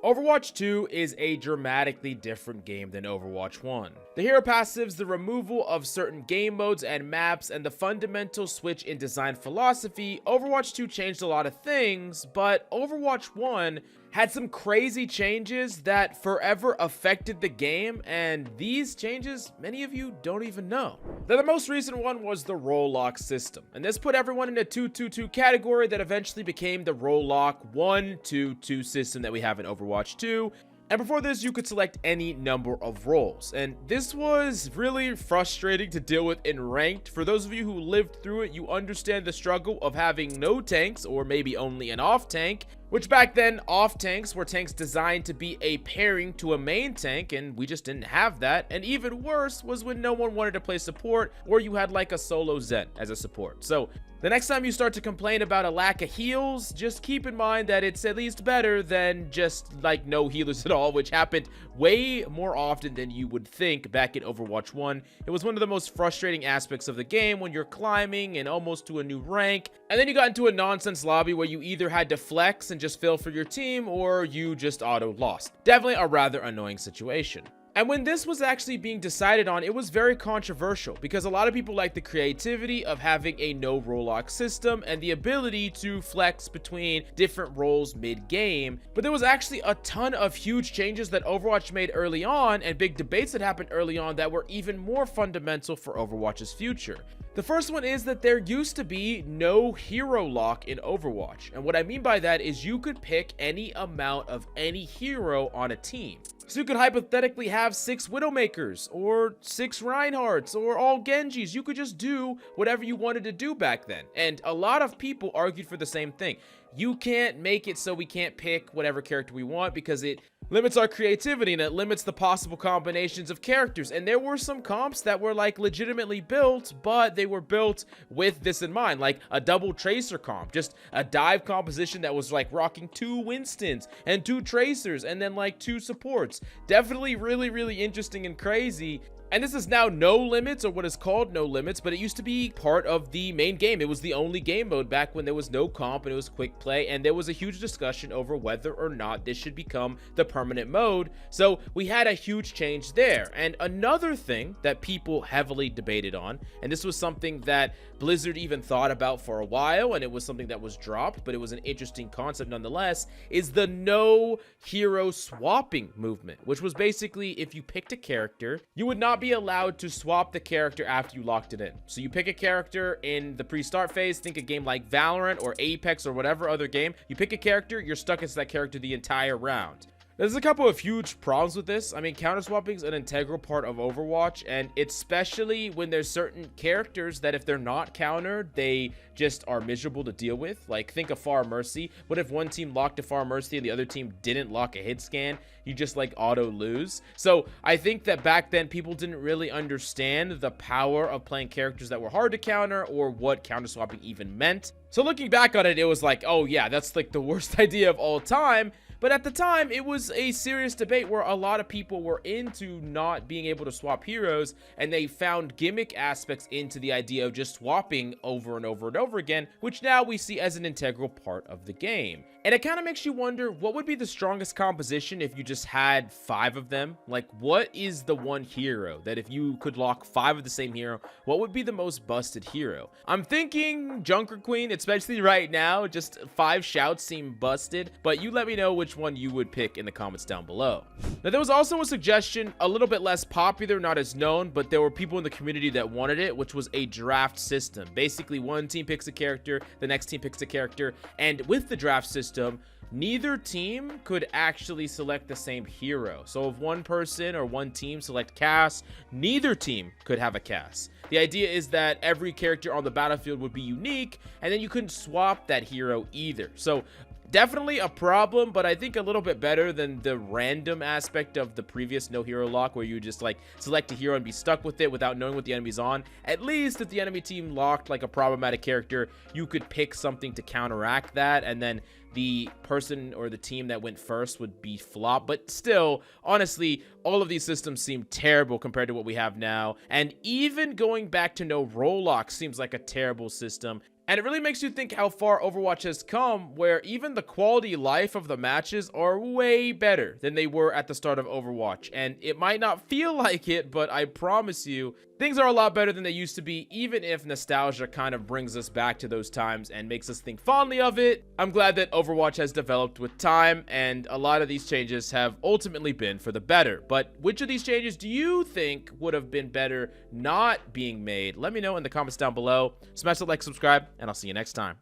Overwatch 2 is a dramatically different game than Overwatch 1. The hero passives, the removal of certain game modes and maps, and the fundamental switch in design philosophy, Overwatch 2 changed a lot of things, but Overwatch 1 had some crazy changes that forever affected the game, and these changes, many of you don't even know. Now, the most recent one was the Rolllock system, and this put everyone in a 2-2-2 category that eventually became the Rolllock 1-2-2 system that we have in Overwatch 2. And before this, you could select any number of roles, and this was really frustrating to deal with in ranked. For those of you who lived through it, you understand the struggle of having no tanks, or maybe only an off tank, which back then, off tanks were tanks designed to be a pairing to a main tank, and we just didn't have that. And even worse was when no one wanted to play support, or you had like a solo Zen as a support. So the next time you start to complain about a lack of heals, just keep in mind that it's at least better than just like no healers at all, which happened way more often than you would think back in Overwatch 1. It was one of the most frustrating aspects of the game when you're climbing and almost to a new rank, and then you got into a nonsense lobby where you either had to flex and just fill for your team, or you just auto lost. Definitely a rather annoying situation. And when this was actually being decided on, it was very controversial because a lot of people like the creativity of having a no Rolllock system and the ability to flex between different roles mid-game. But there was actually a ton of huge changes that Overwatch made early on and big debates that happened early on that were even more fundamental for Overwatch's future. The first one is that there used to be no hero lock in Overwatch. And what I mean by that is you could pick any amount of any hero on a team. So you could hypothetically have 6 Widowmakers, or 6 Reinhardts, or all Genjis. You could just do whatever you wanted to do back then. And a lot of people argued for the same thing. You can't make it so we can't pick whatever character we want because it limits our creativity and it limits the possible combinations of characters. And there were some comps that were like legitimately built, but they were built with this in mind, like a double tracer comp, just a dive composition that was like rocking 2 Winstons and 2 tracers and then like 2 supports. Definitely really interesting and crazy. And this is now no limits, or what is called no limits, but it used to be part of the main game. It was the only game mode back when there was no comp and it was quick play, and there was a huge discussion over whether or not this should become the permanent mode. So we had a huge change there. And another thing that people heavily debated on, and this was something that Blizzard even thought about for a while, and it was something that was dropped, but it was an interesting concept nonetheless, is the no hero swapping movement, which was basically if you picked a character, you would not be allowed to swap the character after you locked it in. So you pick a character in the pre-start phase, think a game like Valorant or Apex or whatever other game, you pick a character, you're stuck as that character the entire round. There's a couple of huge problems with this. I mean, counter swapping is an integral part of Overwatch, and especially when there's certain characters that if they're not countered, they just are miserable to deal with. Like, think of Far Mercy. What if one team locked a Far Mercy and the other team didn't lock a hit scan? You just like auto lose. So I think that back then people didn't really understand the power of playing characters that were hard to counter or what counter swapping even meant. So looking back on it, it was like, oh yeah, that's like the worst idea of all time. But at the time, it was a serious debate where a lot of people were into not being able to swap heroes, and they found gimmick aspects into the idea of just swapping over and over and over again, which now we see as an integral part of the game. And it kind of makes you wonder, what would be the strongest composition if you just had 5 of them? Like, what is the one hero that if you could lock 5 of the same hero, what would be the most busted hero? I'm thinking Junker Queen, especially right now. Just 5 shouts seem busted, but you let me know which one you would pick in the comments down below. Now, there was also a suggestion, a little bit less popular, not as known, but there were people in the community that wanted it, which was a draft system. Basically, one team picks a character, the next team picks a character, and with the draft system, neither team could actually select the same hero. So if one person or one team select Cass, neither team could have a Cass. The idea is that every character on the battlefield would be unique, and then you couldn't swap that hero either. So definitely a problem, but I think a little bit better than the random aspect of the previous no hero lock where you just like select a hero and be stuck with it without knowing what the enemy's on. At least if the enemy team locked like a problematic character, you could pick something to counteract that, and then the person or the team that went first would be flop. But still, honestly, all of these systems seem terrible compared to what we have now. And even going back to no Rolllock seems like a terrible system. And it really makes you think how far Overwatch has come, where even the quality life of the matches are way better than they were at the start of Overwatch. And it might not feel like it, but I promise you, things are a lot better than they used to be, even if nostalgia kind of brings us back to those times and makes us think fondly of it. I'm glad that Overwatch has developed with time, and a lot of these changes have ultimately been for the better. But which of these changes do you think would have been better not being made? Let me know in the comments down below. Smash the like, subscribe, and I'll see you next time.